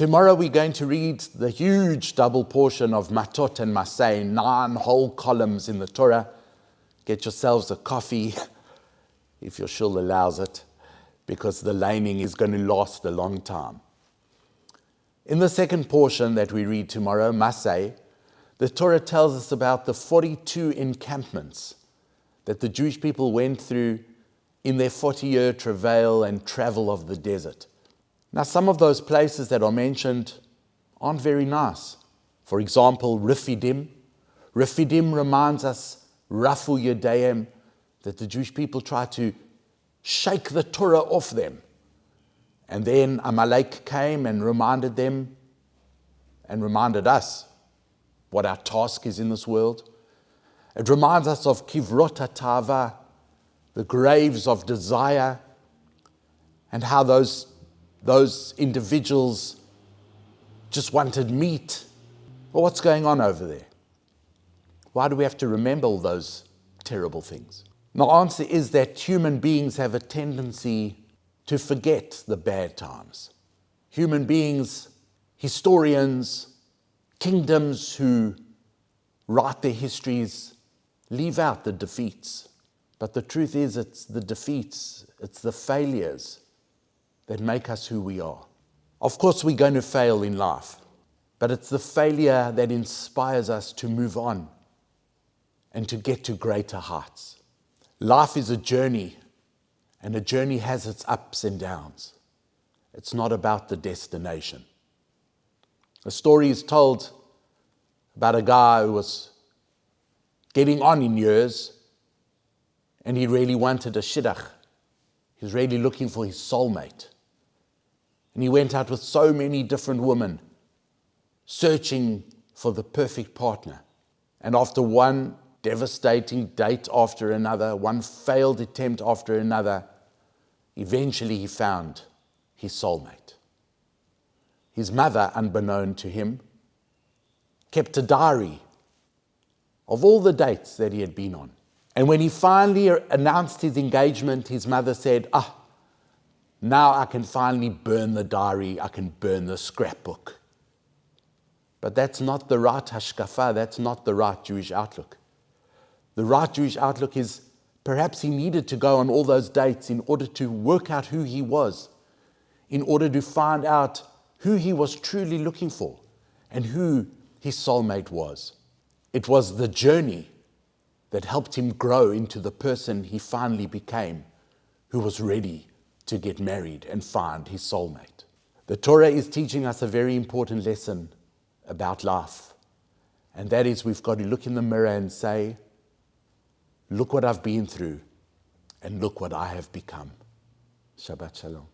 Tomorrow we're going to read the huge double portion of Matot and Masei, 9 whole columns in the Torah. Get yourselves a coffee, if your shul allows it, because the laning is going to last a long time. In the second portion that we read tomorrow, Masei, the Torah tells us about the 42 encampments that the Jewish people went through in their 40-year travail and travel of the desert. Now, some of those places that are mentioned aren't very nice. For example, Refidim. Refidim reminds us, Rafu Yedeim, that the Jewish people tried to shake the Torah off them. And then Melech came and reminded them and reminded us what our task is in this world. It reminds us of Kivrot HaTava, the graves of desire, and how those individuals just wanted meat. Well, what's going on over there? Why do we have to remember all those terrible things? The answer is that human beings have a tendency to forget the bad times. Human beings, historians, kingdoms who write their histories leave out the defeats. But the truth is, it's the defeats, it's the failures that make us who we are. Of course, we're going to fail in life, but it's the failure that inspires us to move on and to get to greater heights. Life is a journey, and a journey has its ups and downs. It's not about the destination. A story is told about a guy who was getting on in years, and he really wanted a shidduch. He was really looking for his soulmate. And he went out with so many different women, searching for the perfect partner. And after one devastating date after another, one failed attempt after another, eventually he found his soulmate. His mother, unbeknown to him, kept a diary of all the dates that he had been on. And when he finally announced his engagement, his mother said, now I can finally burn the diary, I can burn the scrapbook. But that's not the right hashkafa, that's not the right Jewish outlook. The right Jewish outlook is perhaps he needed to go on all those dates in order to work out who he was, in order to find out who he was truly looking for and who his soulmate was. It was the journey that helped him grow into the person he finally became, who was ready to get married and find his soulmate. The Torah is teaching us a very important lesson about life, and that is we've got to look in the mirror and say, look what I've been through, and look what I have become. Shabbat Shalom.